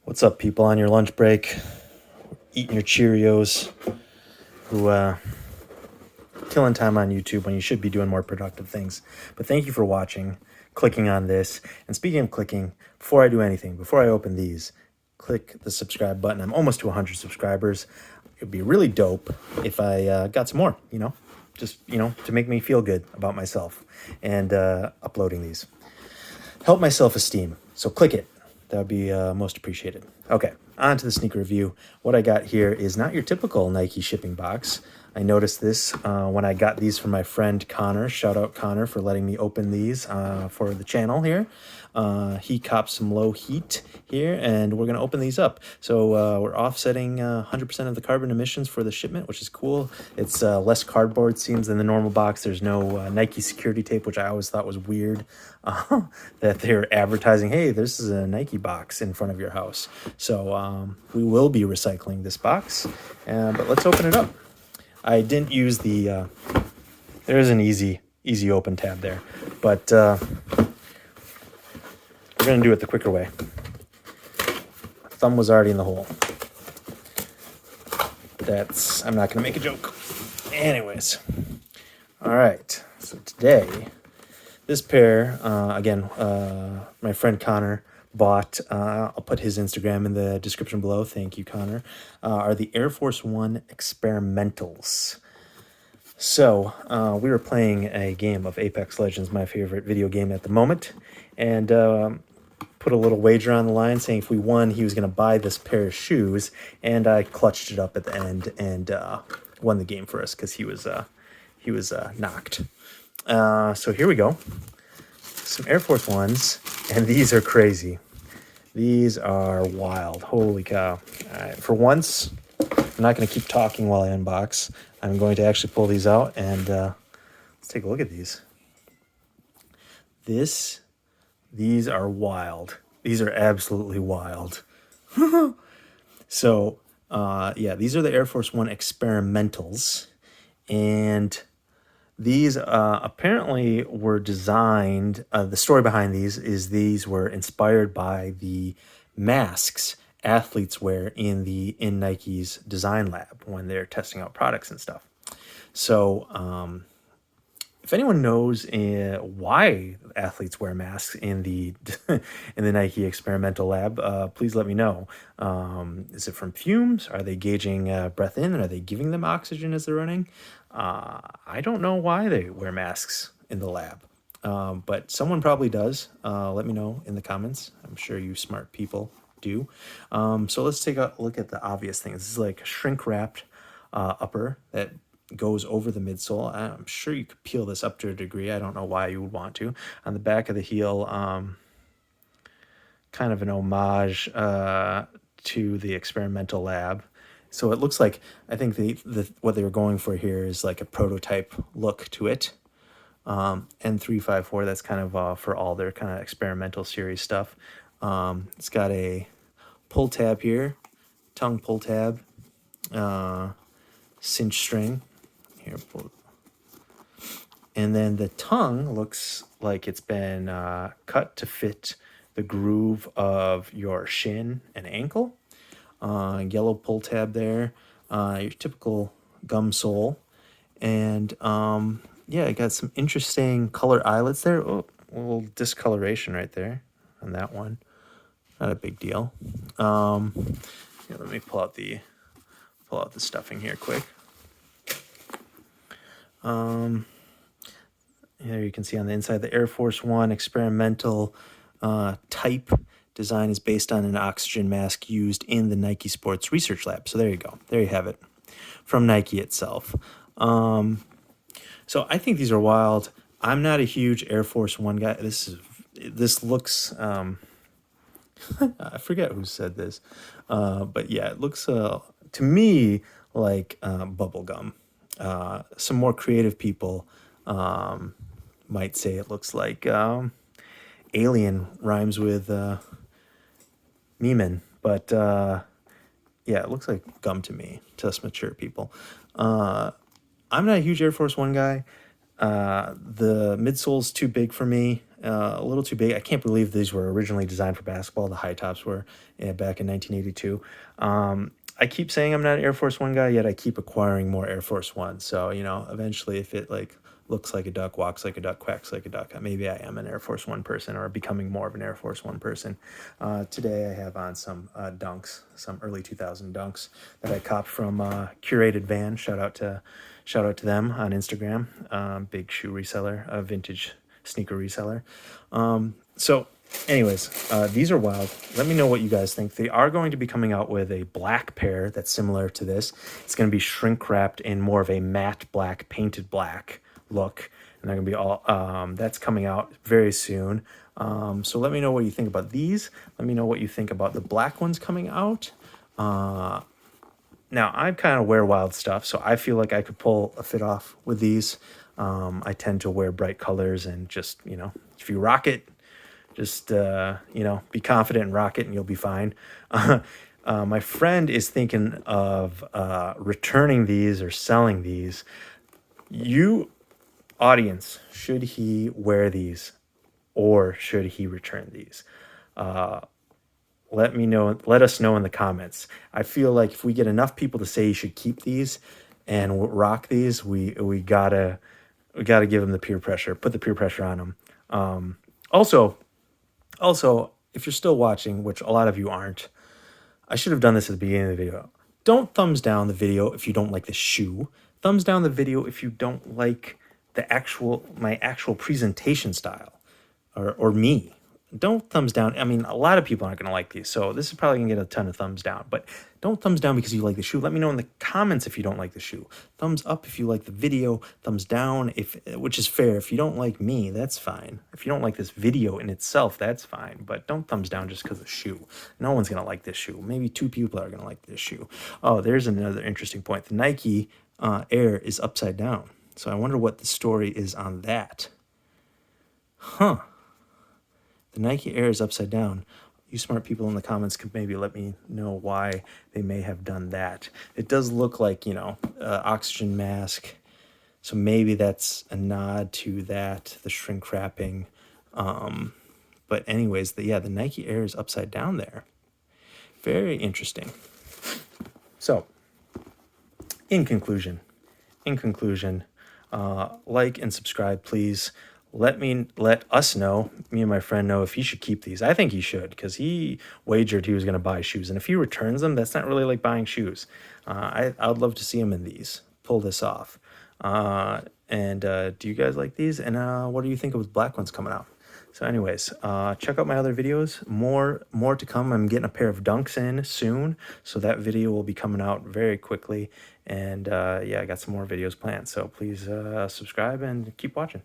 What's up, people on your lunch break, eating your Cheerios, who killing time on YouTube when you should be doing more productive things. But thank you for watching, clicking on this. And speaking of clicking, before I do anything, before I open these, click the subscribe button. I'm almost to 100 subscribers. It'd be really dope if I got some more, just, to make me feel good about myself and uploading these. Help my self-esteem. So click it. That would be most appreciated. Okay, on to the sneaker review. What I got here is not your typical Nike shipping box. I noticed this when I got these from my friend Connor. Shout out Connor for letting me open these for the channel here. He copped some low heat here, and we're going to open these up. So we're offsetting 100% of the carbon emissions for the shipment, which is cool. It's less cardboard seams than the normal box. There's no Nike security tape, which I always thought was weird, that they're advertising, hey, this is a Nike box in front of your house. So we will be recycling this box, but let's open it up. I didn't use the, there is an easy open tab there, but we're going to do it the quicker way. Thumb was already in the hole. I'm not going to make a joke. Anyways. All right. So today, this pair, again, my friend Connor bought, I'll put his Instagram in the description below. Thank you, Connor, are the Air Force One Experimentals. So we were playing a game of Apex Legends, my favorite video game at the moment, and put a little wager on the line saying if we won, he was going to buy this pair of shoes, and I clutched it up at the end and won the game for us because he was knocked. So here we go. Some Air Force Ones, and these are crazy. These are wild. Holy cow. All right, for once, I'm not going to keep talking while I unbox. I'm going to actually pull these out, and let's take a look at these. These are wild. These are absolutely wild. So, yeah, these are the Air Force One Experimentals, and these apparently were designed, the story behind these were inspired by the masks athletes wear in Nike's design lab when they're testing out products and stuff. So if anyone knows why athletes wear masks in the in the Nike experimental lab, please let me know. Is it from fumes? Are they gauging breath in? Are they giving them oxygen as they're running? I don't know why they wear masks in the lab, but someone probably does. Let me know in the comments. I'm sure you smart people do. So let's take a look at the obvious things. This is like a shrink-wrapped upper that goes over the midsole. I'm sure you could peel this up to a degree. I don't know why you would want to. On the back of the heel, kind of an homage to the experimental lab. So it looks like, I think what they were going for here is like a prototype look to it. N354, that's kind of for all their kind of experimental series stuff. It's got a pull tab here, tongue pull tab, cinch string. Here, pull. And then the tongue looks like it's been cut to fit the groove of your shin and ankle. Yellow pull tab there, your typical gum sole, and yeah, I got some interesting color eyelets there. Oh, a little discoloration right there on that one. Not a big deal. Yeah, let me pull out the stuffing here quick. There you can see on the inside, the Air Force One experimental type design is based on an oxygen mask used in the Nike Sports Research Lab. So there you go. There you have it from Nike itself. So I think these are wild. I'm not a huge Air Force One guy. This looks, I forget who said this, but yeah, it looks to me like bubble gum. Some more creative people might say it looks like alien rhymes with Meeman, but yeah, it looks like gum to me, to us mature people. I'm not a huge Air Force One guy. The midsole's too big for me. a little too big. I can't believe these were originally designed for basketball. The high tops were back in 1982. I keep saying I'm not an Air Force One guy, yet I keep acquiring more Air Force Ones. So, you know, eventually if it like looks like a duck, walks like a duck, quacks like a duck, maybe I am an Air Force One person or becoming more of an Air Force One person. Today I have on some Dunks, some early 2000 Dunks that I copped from Curated Van. Shout out to them on Instagram. Big shoe reseller, a vintage sneaker reseller. So anyways, these are wild. Let me know what you guys think. They are going to be coming out with a black pair that's similar to this. It's going to be shrink wrapped in more of a matte black, painted black look. And they're going to be all, that's coming out very soon. So let me know what you think about these. Let me know what you think about the black ones coming out. Now, I kind of wear wild stuff, so I feel like I could pull a fit off with these. I tend to wear bright colors and just, you know, if you rock it, just, you know, be confident and rock it and you'll be fine. My friend is thinking of returning these or selling these. You, audience, should he wear these or should he return these? Let me know. Let us know in the comments. I feel like if we get enough people to say you should keep these and rock these, we gotta give them the peer pressure. Put the peer pressure on them. Also, if you're still watching, which a lot of you aren't, I should have done this at the beginning of the video. Don't thumbs down the video if you don't like the shoe. Thumbs down the video if you don't like my actual presentation style or me. Don't thumbs down. I mean, a lot of people aren't going to like these, so this is probably going to get a ton of thumbs down. But don't thumbs down because you like the shoe. Let me know in the comments if you don't like the shoe. Thumbs up if you like the video. Thumbs down, which is fair. If you don't like me, that's fine. If you don't like this video in itself, that's fine. But don't thumbs down just because of the shoe. No one's going to like this shoe. Maybe 2 people are going to like this shoe. Oh, there's another interesting point. The Nike Air is upside down. So I wonder what the story is on that. Huh. The Nike Air is upside down. You smart people in the comments could maybe let me know why they may have done that. It does look like, you know, oxygen mask. So maybe that's a nod to that, the shrink wrapping. But anyways, the Nike Air is upside down there. Very interesting. So, in conclusion, like and subscribe, please. Let us know, me and my friend know if he should keep these. I think he should because he wagered he was going to buy shoes. And if he returns them, that's not really like buying shoes. I would love to see him in these. Pull this off. Do you guys like these? And what do you think of the black ones coming out? So anyways, check out my other videos. More to come. I'm getting a pair of Dunks in soon. So that video will be coming out very quickly. And I got some more videos planned. So please subscribe and keep watching.